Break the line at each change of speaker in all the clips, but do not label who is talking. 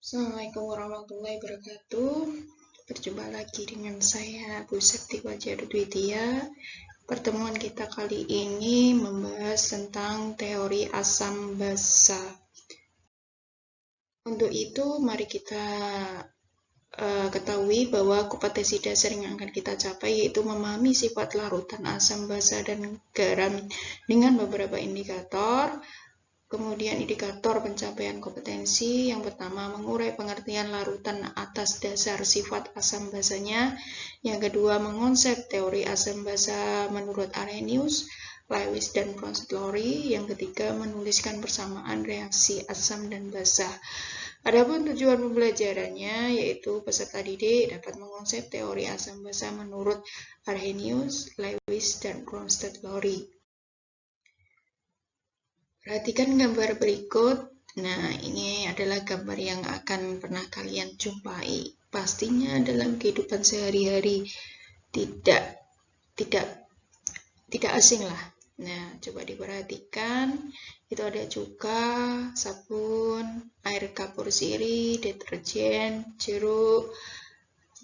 Assalamualaikum warahmatullahi wabarakatuh. Berjumpa lagi dengan saya Bu Septi Wajarudwidya. Pertemuan kita kali ini membahas tentang teori asam basa. Untuk itu mari kita ketahui bahwa kompetensi dasar yang akan kita capai yaitu memahami sifat larutan asam basa dan garam dengan beberapa indikator. Kemudian indikator pencapaian kompetensi, yang pertama mengurai pengertian larutan atas dasar sifat asam basanya, yang kedua mengonsep teori asam basa menurut Arrhenius, Lewis, dan Bronsted-Lowry, yang ketiga menuliskan persamaan reaksi asam dan basa. Adapun tujuan pembelajarannya yaitu peserta didik dapat mengonsep teori asam basa menurut Arrhenius, Lewis, dan Bronsted-Lowry. Perhatikan gambar berikut. Nah, ini adalah gambar yang akan pernah kalian jumpai. Pastinya dalam kehidupan sehari-hari tidak asing lah. Nah, coba diperhatikan. Itu ada cuka, sabun, air kapur sirih, deterjen, jeruk.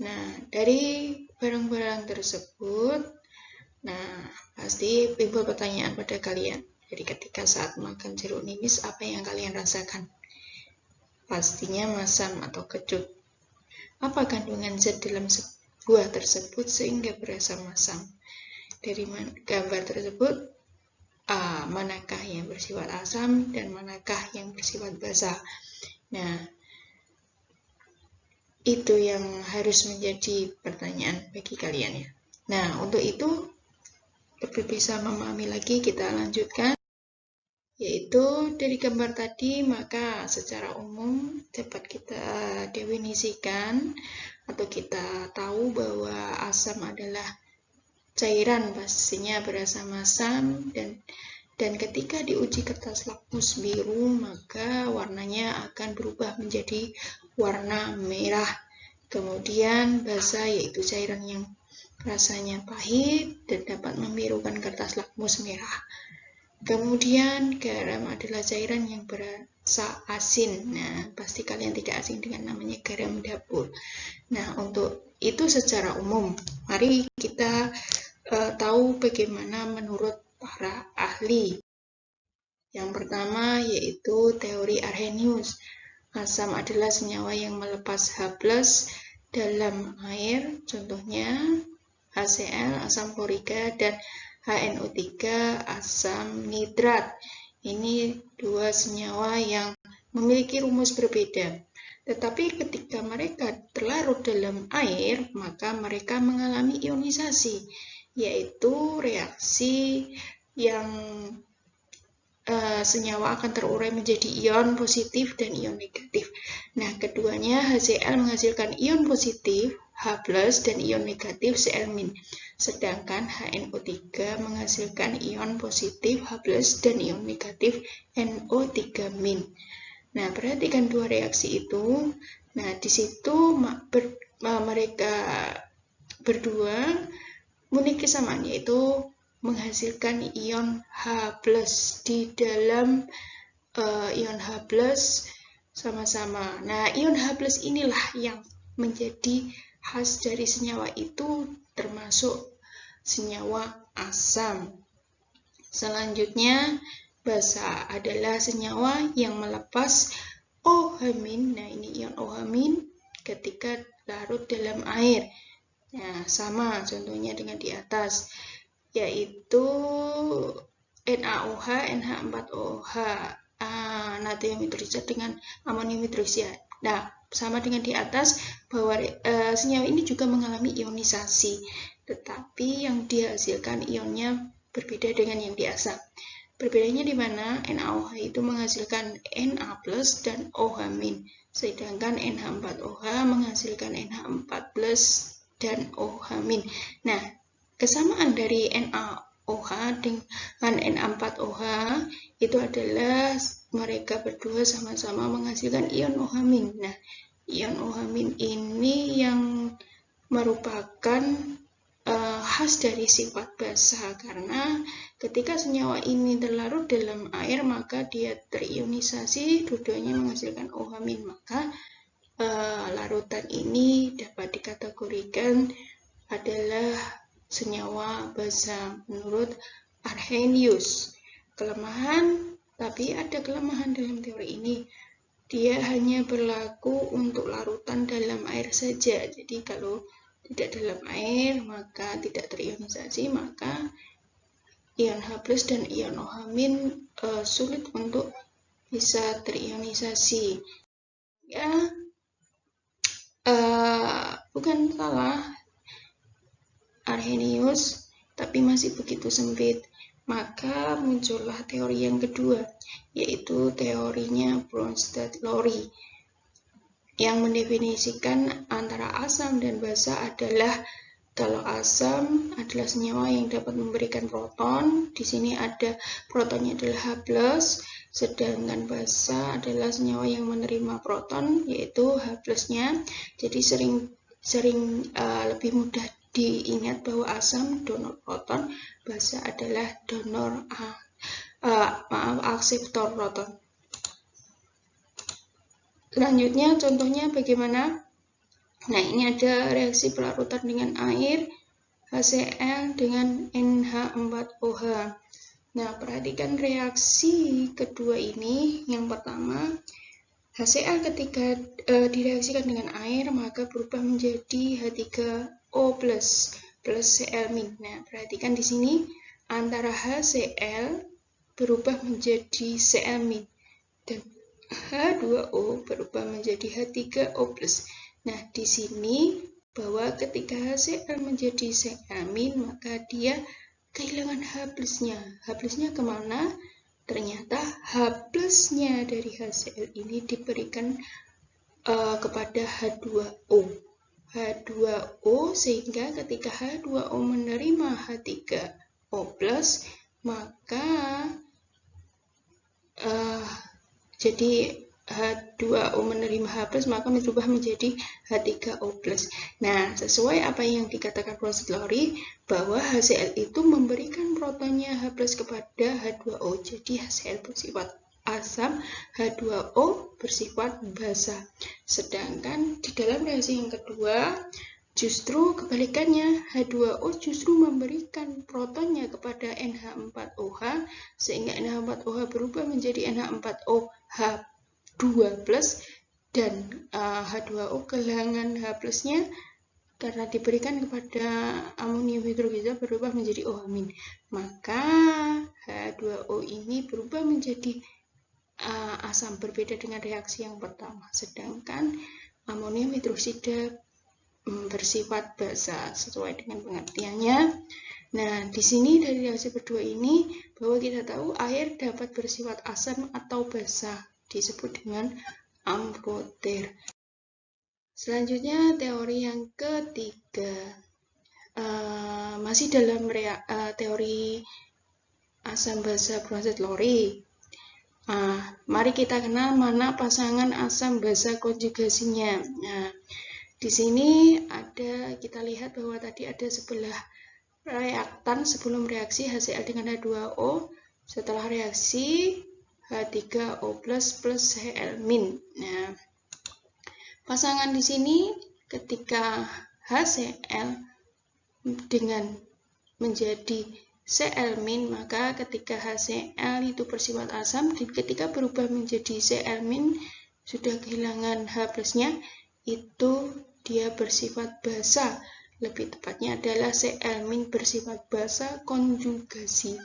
Nah, dari barang-barang tersebut, nah, pasti timbul pertanyaan pada kalian. Jadi ketika saat makan jeruk nipis, apa yang kalian rasakan? Pastinya masam atau kecut. Apa kandungan zat dalam buah tersebut sehingga berasa masam? Dari gambar tersebut, manakah yang bersifat asam dan manakah yang bersifat basa? Nah, itu yang harus menjadi pertanyaan bagi kalian ya. Nah, untuk itu lebih bisa memahami lagi, kita lanjutkan. Yaitu dari gambar tadi, maka secara umum dapat kita definisikan atau kita tahu bahwa asam adalah cairan, pastinya berasa masam, dan ketika diuji kertas lakmus biru, maka warnanya akan berubah menjadi warna merah. Kemudian basa yaitu cairan yang rasanya pahit dan dapat membirukan kertas lakmus merah. Kemudian garam adalah cairan yang berasa asin. Nah, pasti kalian tidak asing dengan namanya garam dapur. Nah, untuk itu secara umum, mari kita tahu bagaimana menurut para ahli. Yang pertama yaitu teori Arrhenius. Asam adalah senyawa yang melepas H+ dalam air, contohnya HCl, asam klorida, dan HNO3, asam nitrat. Ini dua senyawa yang memiliki rumus berbeda. Tetapi ketika mereka terlarut dalam air, maka mereka mengalami ionisasi, yaitu reaksi yang senyawa akan terurai menjadi ion positif dan ion negatif. Nah, keduanya HCl menghasilkan ion positif H+ dan ion negatif Cl-. Sedangkan HNO3 menghasilkan ion positif H+ dan ion negatif NO3-. Nah, perhatikan dua reaksi itu. Nah, di situ mereka berdua memiliki kesamaan, yaitu menghasilkan ion H+ di dalam ion H+ sama-sama. Nah, ion H+ inilah yang menjadi khas dari senyawa itu, termasuk senyawa asam. Selanjutnya, basa adalah senyawa yang melepas OH-. Nah, ini ion OH- ketika larut dalam air. Nah, sama contohnya dengan di atas, yaitu NaOH, NH4OH, natrium hidroksida dengan amonium hidroksida. Nah, sama dengan di atas, bahwa senyawa ini juga mengalami ionisasi, tetapi yang dihasilkan ionnya berbeda dengan yang di asam. Perbedaannya di mana? NaOH itu menghasilkan Na+ dan OH-, sedangkan NH4OH menghasilkan NH4+ dan OH-. Nah, kesamaan dari NaOH dengan Na4OH itu adalah mereka berdua sama-sama menghasilkan ion OH-. Nah, ion OH- ini yang merupakan khas dari sifat basa, karena ketika senyawa ini terlarut dalam air, maka dia terionisasi, dua-duanya menghasilkan OH-, maka larutan ini dapat dikategorikan adalah senyawa basa menurut Arrhenius. Tapi ada kelemahan dalam teori ini. Dia hanya berlaku untuk larutan dalam air saja. Jadi kalau tidak dalam air, maka tidak terionisasi, maka ion H+ dan ion OH- sulit untuk bisa terionisasi. Ya, bukan salah Arrhenius, tapi masih begitu sempit. Maka muncullah teori yang kedua, yaitu teorinya Bronsted-Lowry, yang mendefinisikan antara asam dan basa adalah kalau asam adalah senyawa yang dapat memberikan proton, di sini ada protonnya adalah H+, sedangkan basa adalah senyawa yang menerima proton, yaitu H+-nya. Jadi sering lebih mudah diingat bahwa asam donor proton, basa adalah donor akseptor proton. Selanjutnya contohnya bagaimana? Nah, ini ada reaksi pelarutan dengan air, HCl dengan NH4OH. Nah, perhatikan reaksi kedua ini. Yang pertama, HCl ketika direaksikan dengan air maka berubah menjadi H3O+ plus Cl-. Nah, perhatikan di sini antara HCl berubah menjadi Cl- dan H2O berubah menjadi H3O+. Nah, di sini bahwa ketika HCl menjadi Cl- maka dia kehilangan H+-nya. H+-nya kemana? Ternyata H+-nya dari HCl ini diberikan kepada H2O. H2O sehingga ketika H2O menerima H3O+, maka jadi H2O menerima H+, maka berubah menjadi H3O+. Nah, sesuai apa yang dikatakan Bronsted-Lowry, bahwa HCl itu memberikan protonnya H+ kepada H2O. Jadi HCl bersifat asam, H2O bersifat basa. Sedangkan di dalam reaksi yang kedua, justru kebalikannya, H2O justru memberikan protonnya kepada NH4OH, sehingga NH4OH berubah menjadi NH4OH2+, dan H2O kehilangan H+-nya karena diberikan kepada amonium hidroksida berubah menjadi OH-. Maka H2O ini berubah menjadi asam, berbeda dengan reaksi yang pertama. Sedangkan amonium hidroksida bersifat basa sesuai dengan pengertiannya. Nah, di sini dari reaksi kedua ini bahwa kita tahu air dapat bersifat asam atau basa, disebut dengan amfoter. Selanjutnya teori yang ketiga, masih dalam teori asam basa Bronsted-Lowry. Mari kita kenal mana pasangan asam basa konjugasinya. Nah, di sini kita lihat bahwa tadi ada sebelah reaktan sebelum reaksi HCl dengan H2O, setelah reaksi H3O+ plus Cl-. Nah, pasangan di sini ketika HCl dengan menjadi Cl-, maka ketika HCl itu bersifat asam, dan ketika berubah menjadi Cl- sudah kehilangan H+-nya, itu dia bersifat basa. Lebih tepatnya adalah Cl- bersifat basa konjugasi.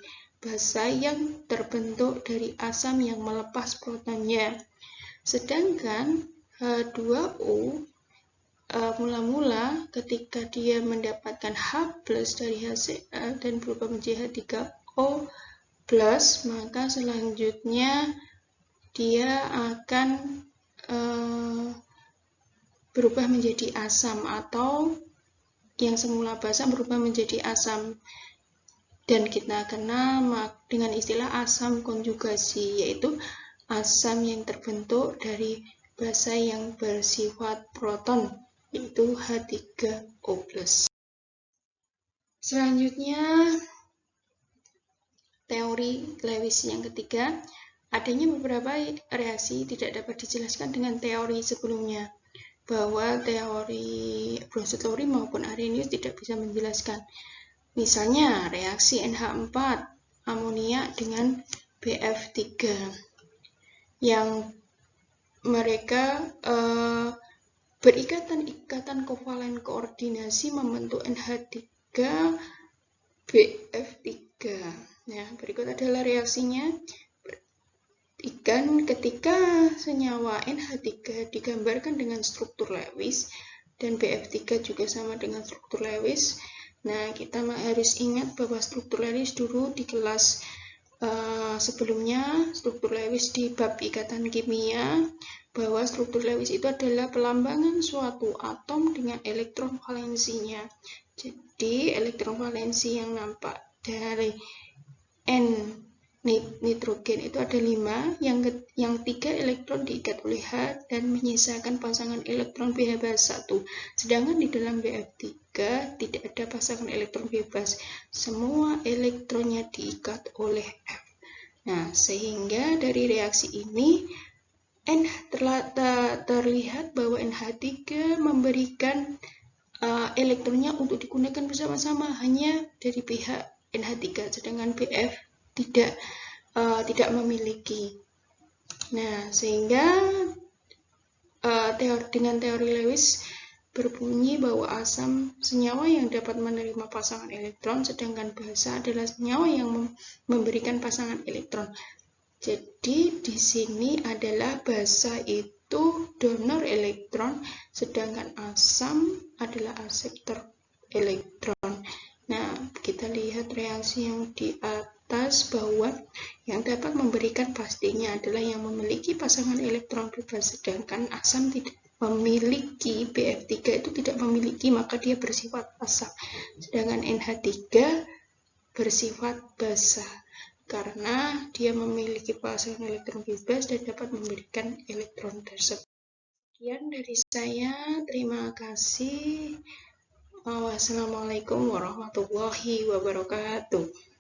Basa yang terbentuk dari asam yang melepas protonnya. Sedangkan H2O mula-mula ketika dia mendapatkan H+ dari HCl dan berubah menjadi H3O+, maka selanjutnya dia akan berubah menjadi asam, atau yang semula basa berubah menjadi asam, dan kita kenal dengan istilah asam konjugasi, yaitu asam yang terbentuk dari basa yang bersifat proton, yaitu H3O+. Selanjutnya teori Lewis yang ketiga, adanya beberapa reaksi tidak dapat dijelaskan dengan teori sebelumnya, bahwa teori Bronsted-Lowry maupun Arrhenius tidak bisa menjelaskan. Misalnya reaksi NH4 amonia dengan BF3 yang mereka berikatan kovalen koordinasi membentuk NH3 BF3. Nah, berikut adalah reaksinya. Ketika senyawa NH3 digambarkan dengan struktur Lewis dan BF3 juga sama dengan struktur Lewis. Nah, kita harus ingat bahwa struktur Lewis dulu di kelas sebelumnya, struktur Lewis di bab ikatan kimia, bahwa struktur Lewis itu adalah pelambangan suatu atom dengan elektron valensinya. Jadi, elektron valensi yang nampak dari N nitrogen itu ada 5, yang 3 elektron diikat oleh H dan menyisakan pasangan elektron bebas 1. Sedangkan di dalam BF3 tidak ada pasangan elektron bebas, semua elektronnya diikat oleh F. Nah, sehingga dari reaksi ini terlihat bahwa NH3 memberikan elektronnya untuk digunakan bersama-sama hanya dari pihak NH3, sedangkan BF tidak memiliki. Nah, sehingga dengan teori Lewis berbunyi bahwa asam senyawa yang dapat menerima pasangan elektron, sedangkan basa adalah senyawa yang memberikan pasangan elektron. Jadi di sini adalah basa itu donor elektron, sedangkan asam adalah akseptor elektron. Nah, kita lihat reaksi yang di atas bahwa yang dapat memberikan pastinya adalah yang memiliki pasangan elektron bebas, sedangkan asam tidak memiliki, BF3 itu tidak memiliki, maka dia bersifat asam. Sedangkan NH3 bersifat basa karena dia memiliki pasangan elektron bebas dan dapat memberikan elektron tersebut. Sekian dari saya, terima kasih. Wassalamualaikum warahmatullahi wabarakatuh.